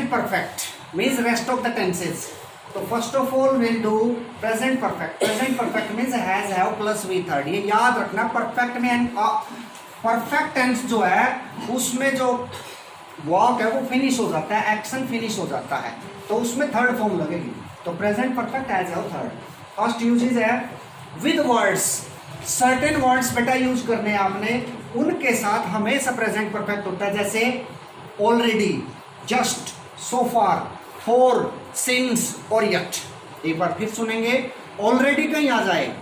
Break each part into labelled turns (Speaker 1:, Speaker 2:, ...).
Speaker 1: Present perfect means rest of the tenses. तो first of all will do present perfect. Present perfect means has have plus V third. ये याद रखना, perfect में perfect tense जो है उसमें जो वर्क है वो फिनिश हो जाता है, एक्शन फिनिश हो जाता है, तो उसमें थर्ड फॉर्म लगेगी। तो present perfect has have third. First uses है विद वर्ड्स। सर्टेन वर्ड्स बेटा यूज करने हैं आपने, उनके साथ हमेशा प्रेजेंट परफेक्ट होता है, जैसे already, just, so far, for, since और यट। एक बार फिर सुनेंगे, ऑलरेडी कहीं आ जाए,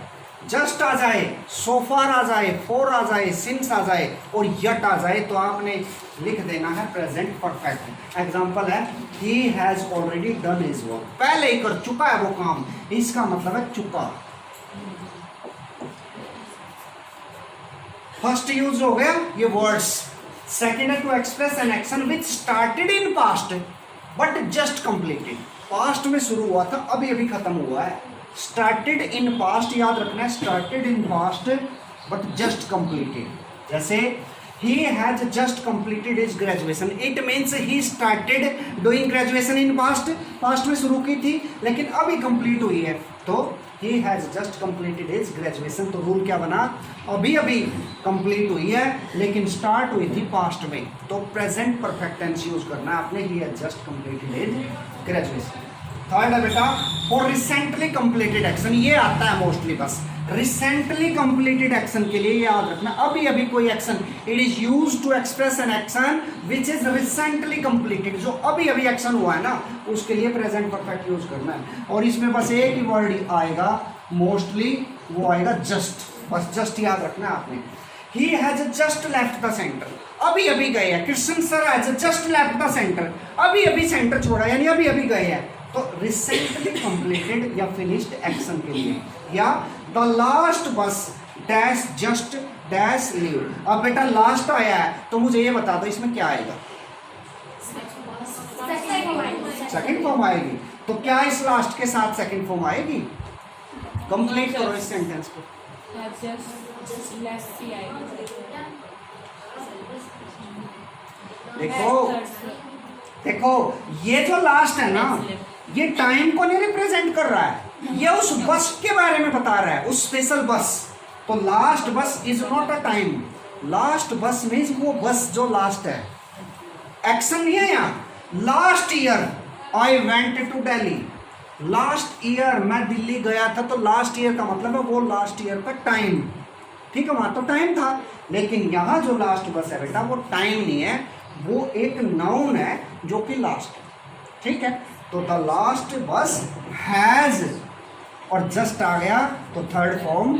Speaker 1: जस्ट आ जाए, सो फार आ जाए, फॉर आ जाए, सिंस आ जाए और यट आ जाए, तो आपने लिख देना है प्रेजेंट परफेक्ट। एग्जांपल है he has already done his work, पहले ही कर चुका है वो काम, इसका मतलब है चुका। फर्स्ट यूज हो गया ये वर्ड्स। सेकेंड है to express an action which started in past but just completed. Past में शुरू हुआ था, अभी अभी खत्म हुआ है। स्टार्टेड इन पास्ट याद रखना है, started in past but just completed. जैसे he has just completed his graduation, it means he started doing graduation in past, past में शुरू की थी लेकिन अभी कंप्लीट हुई है, तो he has just completed his graduation। तो रूल क्या बना, अभी अभी कंप्लीट हुई है लेकिन स्टार्ट हुई थी पास्ट में, तो प्रेजेंट परफेक्ट टेंस यूज करना है आपने, he has just completed his graduation। Third है बेटा फॉर रिसेंटली कंप्लीटेड एक्शन, ये आता है मोस्टली बस। रिसेंटली कंप्लीटेड एक्शन के लिए याद रखना, अभी अभी कोई action, it is used to express an action which is recently completed, जो अभी अभी एक्शन हुआ है ना, उसके लिए प्रेजेंट परफेक्ट यूज करना है। और इसमें बस एक ही वर्ड आएगा मोस्टली, वो आएगा जस्ट, बस जस्ट याद रखना है आपने। He has just left the centre, अभी अभी गए हैं। Krishna sir has just left the centre, अभी अभी सेंटर छोड़ा, यानी अभी अभी गए हैं। तो रिसेंटली कंप्लीटेड या फिनिश्ड एक्शन के लिए, या द लास्ट बस डैश जस्ट डैश लीव। अब बेटा लास्ट आया है तो मुझे ये बता दो इसमें क्या आएगा, सेकंड फॉर्म आएगी। तो क्या इस लास्ट के साथ सेकंड फॉर्म आएगी? कंप्लीट करो इस सेंटेंस को। देखो देखो, ये जो लास्ट है ना, ये टाइम को नहीं रिप्रेजेंट कर रहा है, ये उस बस के बारे में बता रहा है, उस स्पेशल बस। तो last bus is not a time, last bus means वो बस जो लास्ट है, एक्शन नहीं है यहाँ। Last year I went to Delhi, last year मैं दिल्ली गया था, तो लास्ट ईयर का मतलब है वो लास्ट ईयर का टाइम, ठीक है, वहां तो टाइम था। लेकिन यहाँ जो लास्ट बस है बेटा वो टाइम नहीं है, वो एक नाउन है जो कि लास्ट, ठीक है। तो द लास्ट बस हैज और जस्ट आ गया, तो third form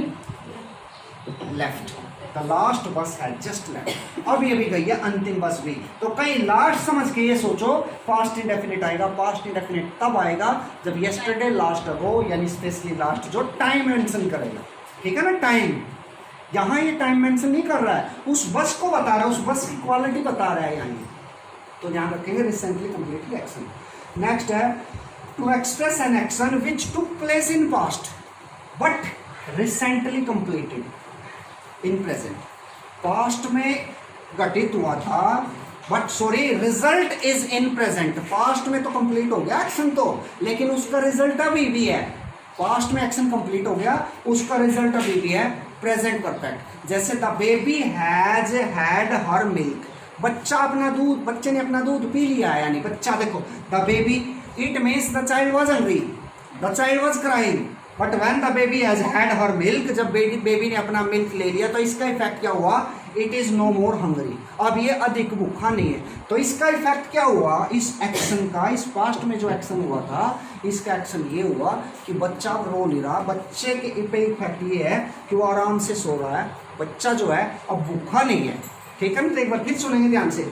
Speaker 1: left, the last बस हैज जस्ट लेफ्ट, अभी अभी गई है अंतिम बस भी। तो कहीं लास्ट समझ के ये सोचो पास्ट इंडेफिनिट आएगा। पास्ट इंडेफिनिट तब आएगा जब यस्टरडे लास्ट हो, यानी स्पेशली लास्ट जो टाइम मेंशन करेगा, ठीक है ना, टाइम। यहाँ ये टाइम मेंशन नहीं कर रहा है, उस बस को बता रहा है, उस बस की क्वालिटी बता रहा है यहाँ ये। तो ध्यान रखेंगे रिसेंटली कंप्लीटेड एक्शन। नेक्स्ट है to express an action which took place in past but recently completed in present. Past में घटित हुआ था but sorry result is in present. Past में तो कंप्लीट हो गया एक्शन तो, लेकिन उसका रिजल्ट अभी भी है। पास्ट में एक्शन कंप्लीट हो गया, उसका रिजल्ट अभी भी है प्रेजेंट परफेक्ट। जैसे the baby has had her milk, बच्चा अपना दूध, बच्चे ने अपना दूध पी लिया, यानी बच्चा देखो the baby, it means the child was hungry, the child was crying, but when the baby has had her milk, जब बेबी ने अपना मिल्क ले लिया तो इसका इफेक्ट क्या हुआ, it is no more hungry, अब ये अधिक भूखा नहीं है। तो इसका इफेक्ट क्या हुआ, इस एक्शन का, इस पास्ट में जो एक्शन हुआ था, इसका एक्शन ये हुआ कि बच्चा अब रो नहीं रहा। बच्चे के पे इफेक्ट ये है कि वो आराम से सो रहा है, बच्चा जो है अब भूखा नहीं है, ठीक है ना। तो एक बार फिर सुनेंगे ध्यान से।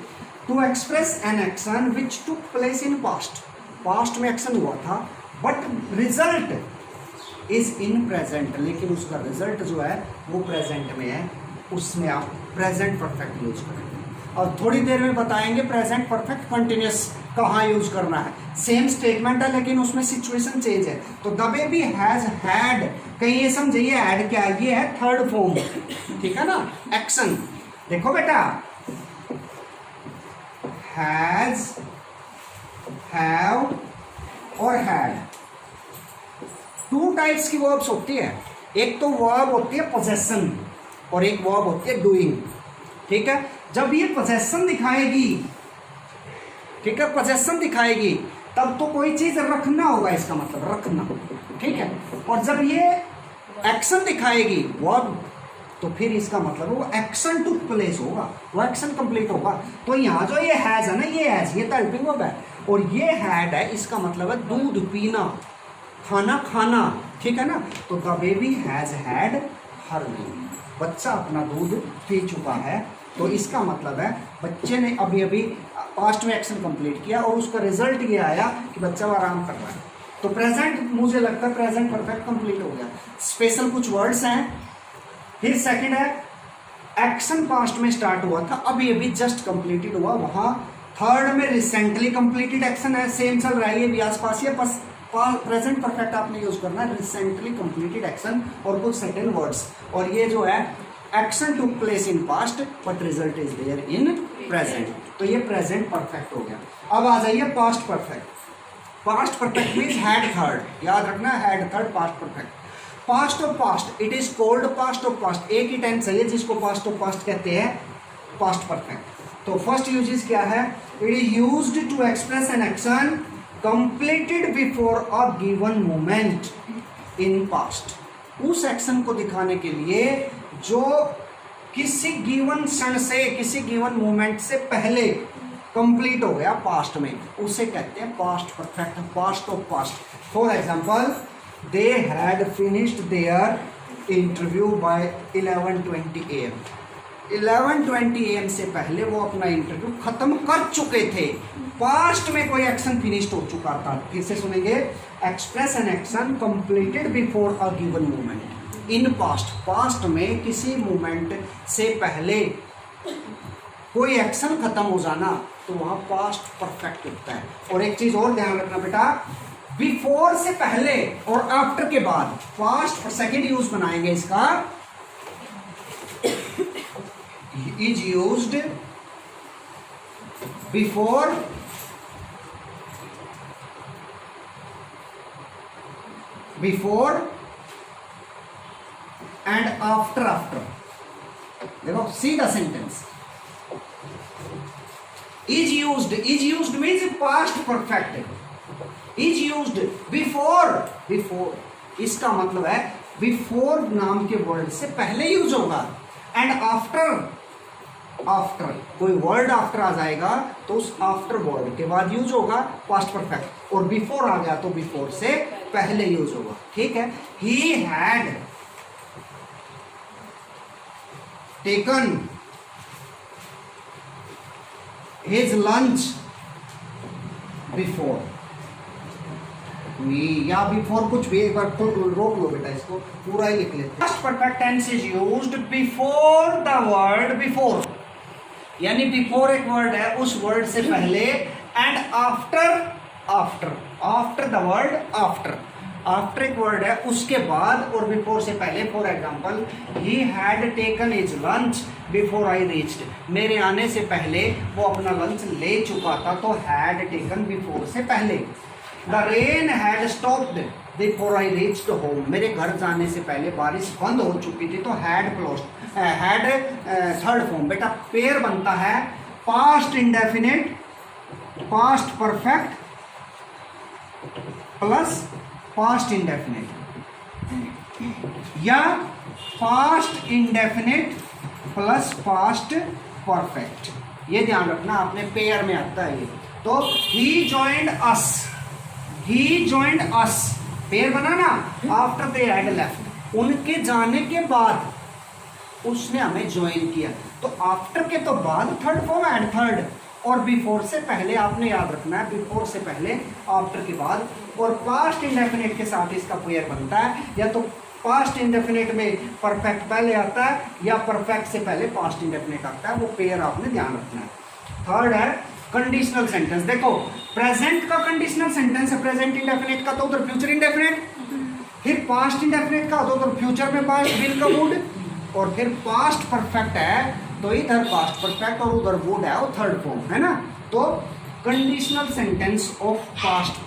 Speaker 1: To express an action which took place in past, past में एक्शन हुआ था but result is in present, लेकिन उसका रिजल्ट जो है वो प्रेजेंट में है, उसमें आप प्रेजेंट परफेक्ट यूज करेंगे। और थोड़ी देर में बताएंगे प्रेजेंट परफेक्ट कंटिन्यूस कहाँ यूज करना है। सेम स्टेटमेंट है लेकिन उसमें सिचुएशन चेंज है। तो द बेबी हैज हैड, कहीं ये समझिए हैड क्या है, ये है थर्ड फॉर्म, ठीक है ना, एक्शन। देखो बेटा हैज हैव और हैड, टू टाइप्स की वर्ब्स होती है। एक तो वर्ब होती है पोजेशन और एक वर्ब होती है डूइंग। ठीक है, जब ये पोजेशन दिखाएगी, ठीक है, पोजेशन दिखाएगी तब तो कोई चीज रखना होगा, इसका मतलब रखना। ठीक है, और जब ये एक्शन दिखाएगी वर्ब, तो फिर इसका मतलब वो एक्शन टू प्लेस होगा, वो एक्शन कंप्लीट होगा। तो यहाँ जो ये हैज है ना, ये हैज, ये तो हेल्पिंग वर्ब है, और ये हैड है, इसका मतलब है दूध पीना, खाना खाना। ठीक है ना, तो the baby has had her milk, बच्चा अपना दूध पी चुका है। तो इसका मतलब है बच्चे ने अभी अभी पास्ट में एक्शन कंप्लीट किया और उसका रिजल्ट ये आया कि बच्चा आराम कर रहा है। तो प्रेजेंट, मुझे लगता है प्रेजेंट परफेक्ट कंप्लीट हो गया। स्पेशल कुछ वर्ड्स हैं। फिर सेकंड है एक्शन पास्ट में स्टार्ट हुआ था, अभी अभी जस्ट कंप्लीटेड हुआ, वहां थर्ड में रिसेंटली कंप्लीटेड एक्शन है, सेम चल रहा है, ये भी आसपास ही है, बस प्रेजेंट परफेक्ट आपने यूज करना है, रिसेंटली कंप्लीटेड एक्शन और कुछ सेकंड वर्ड्स। और ये जो है action took place in past but result is there in present, तो ये प्रेजेंट परफेक्ट हो गया। अब आ जाइए past perfect. Past perfect means had third, याद रखना, had third past perfect. Past of past, it is called past of past, एक ही टेंस है जिसको पास्ट ऑफ पास्ट कहते हैं, पास्ट परफेक्ट। तो फर्स्ट यूजेस क्या है, it is used to express an action completed before a given moment in past, उस एक्शन को दिखाने के लिए जो किसी गिवन क्षण से, किसी गिवन मोमेंट से पहले कंप्लीट हो गया पास्ट में, उसे कहते हैं past perfect, past of past. For example, they had finished their interview by 11:20 AM, 11:20 AM से पहले वो अपना इंटरव्यू खत्म कर चुके थे। पास्ट में कोई एक्शन फिनिश्ड हो चुका था। फिर से सुनेंगे, express an action completed before a given moment in past, past में किसी मोमेंट से पहले कोई एक्शन खत्म हो जाना, तो वहां पास्ट परफेक्ट होता है। और एक चीज और ध्यान रखना बेटा, बिफोर से पहले और आफ्टर के बाद फर्स्ट और सेकंड यूज बनाएंगे इसका, is used before and after. देखो सीधा sentence, is used means past perfect, is used before, before इसका मतलब है बिफोर नाम के वर्ड से पहले यूज होगा, एंड आफ्टर, आफ्टर कोई वर्ड आफ्टर आ जाएगा तो उस आफ्टर वर्ड के बाद यूज होगा पास्ट परफेक्ट, और बिफोर आ गया तो बिफोर से पहले यूज होगा। ठीक है, ही had taken his lunch before, या बिफोर कुछ भी, एक बार तो रोक लो बेटा, इसको पूरा ही लिख लेते हैं। Past perfect tense is used before the word before, यानी बिफोर एक वर्ड है उस वर्ड से पहले, and after, after the word after, after एक वर्ड है उसके बाद और बिफोर से पहले। For example, he had taken his lunch before I reached, मेरे आने से पहले वो अपना लंच ले चुका था, तो हैड टेकन बिफोर से पहले। The rain had stopped before I reached home, मेरे घर जाने से पहले बारिश बंद हो चुकी थी, तो had closed, had third form बेटा पेयर बनता है past indefinite, past perfect plus past indefinite, या past indefinite plus past perfect, ये ध्यान रखना, आपने पेयर में आता है ये। तो ही जॉइंड अस, ही जॉइंड अस, पेयर बना ना, आफ्टर दे हैड लेफ्ट, उनके जाने के बाद उसने हमें ज्वाइन किया। तो आफ्टर के तो बाद थर्ड फॉर्म एंड थर्ड, और बिफोर से पहले आपने याद रखना है, बिफोर से पहले आफ्टर के बाद, और पास्ट इंडेफिनिट के साथ इसका पेयर बनता है, या तो पास्ट इंडेफिनिट में परफेक्ट पहले आता है या परफेक्ट से पहले पास्ट इंडेफिनिट आता है, वो पेयर आपने ध्यान रखना है। थर्ड है कंडीशनल सेंटेंस। देखो प्रेजेंट का कंडीशनल सेंटेंस है, प्रेजेंट इंडेफिनिट का तो उधर फ्यूचर इंडेफिनिट, फिर पास्ट इंडेफिनिट का तो उधर फ्यूचर में पास्ट विल का वुड, और फिर पास्ट परफेक्ट है तो इधर पास्ट परफेक्ट और उधर वुड है, वो थर्ड फॉर्म है ना। तो conditional sentence of past.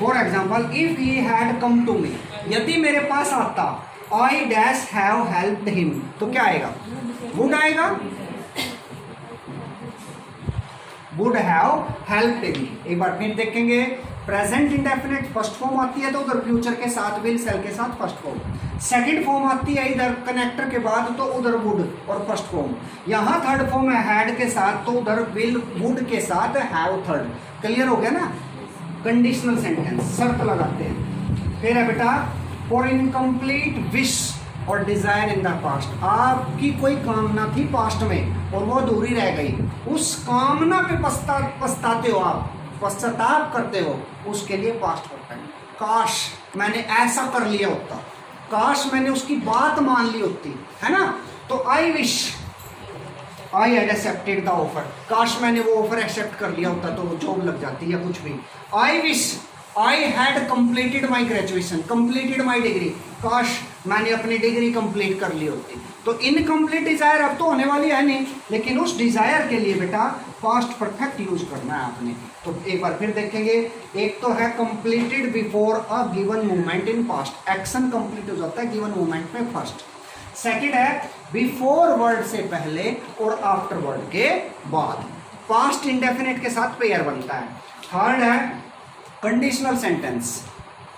Speaker 1: For example, if he had come to me, यदि मेरे पास आता, I dash have helped him, तो क्या आएगा? वुड आएगा, वुड हैव हेल्प्ड हिम। एक बार फिर देखेंगे, प्रेजेंट इंडेफिनिट फर्स्ट फॉर्म आती है तो उधर फ्यूचर के साथ, विल, सेल के साथ फर्स्ट फॉर्म। सेकंड फॉर्म आती है इधर कनेक्टर के बाद तो उधर वुड और फर्स्ट फॉर्म। यहाँ थर्ड फॉर्म है हैड के साथ तो उधर विल, वुड के साथ हैव थर्ड। क्लियर हो गया ना? कंडीशनल सेंटेंस शर्त लगाते हैं। फिर है बेटा, फॉर इनकम्प्लीट विश और डिजायर इन द पास्ट, आपकी कोई कामना थी पास्ट में और वो अधूरी रह गई, उस कामना पे पछताते हो आप, पश्चाताप करते हो, उसके लिए पास्ट परफेक्ट। काश मैंने ऐसा कर लिया होता, काश मैंने उसकी बात मान ली होती, है ना? तो I wish I had accepted the offer, काश मैंने वो ऑफर एक्सेप्ट कर लिया होता तो जॉब लग जाती या कुछ भी। I wish I had completed my graduation, completed my degree, काश मैंने अपनी डिग्री कंप्लीट कर ली होती। तो इनकम्प्लीट डिजायर अब तो होने वाली है नहीं, लेकिन उस डिजायर के लिए बेटा पास्ट परफेक्ट यूज करना है आपने। तो एक बार फिर देखेंगे, एक तो है completed before a given movement in past, action complete हो जाता है गिवन मूवमेंट में फर्स्ट। सेकंड है बिफोर वर्ड से पहले और आफ्टर वर्ड के बाद, पास्ट इंडेफिनिट के साथ पेयर बनता है। थर्ड है कंडीशनल सेंटेंस,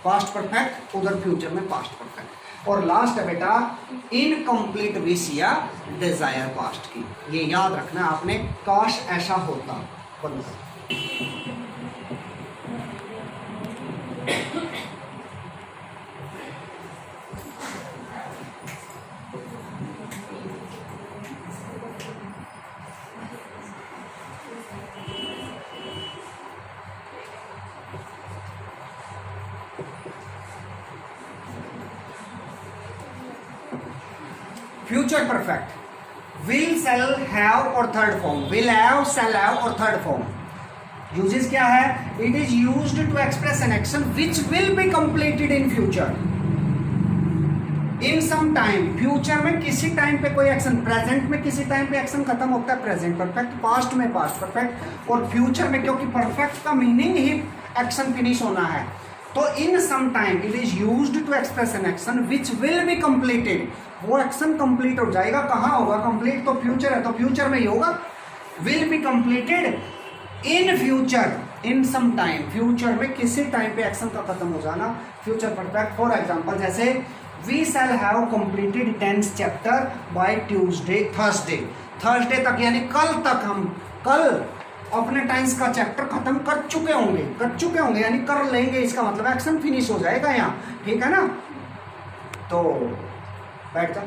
Speaker 1: पास्ट परफेक्ट उधर फ्यूचर में पास्ट परफेक्ट। और लास्ट है बेटा इनकम्प्लीट विश या डिजायर पास्ट की, ये याद रखना आपने, काश ऐसा होता। Future perfect, will, shall, have और third form, will have, shall have और थर्ड फॉर्म। यूजेस क्या है? It is used to express an action which will be completed in future, in some time, future में किसी time पे कोई action, present में किसी टाइम पे एक्शन खत्म होता है प्रेजेंट परफेक्ट, पास्ट में पास्ट परफेक्ट, और फ्यूचर में क्योंकि परफेक्ट का मीनिंग ही एक्शन फिनिश होना है, तो in some time it is used to express an action which will be completed, वो एक्शन कंप्लीट हो जाएगा। कहाँ होगा कंप्लीट? तो फ्यूचर है, तो फ्यूचर में ही होगा। Will be completed in future, in some time, future में किसी टाइम पे एक्शन का खत्म हो जाना, फ्यूचर परफेक्ट। फॉर एग्जांपल जैसे we shall have completed 10th chapter by Tuesday, Thursday तक, यानी कल तक हम कल अपने टाइम्स का चैप्टर खत्म कर चुके होंगे यानी कर लेंगे, इसका मतलब एक्शन फिनिश हो जाएगा यहाँ, ठीक है ना? तो बैठ जा।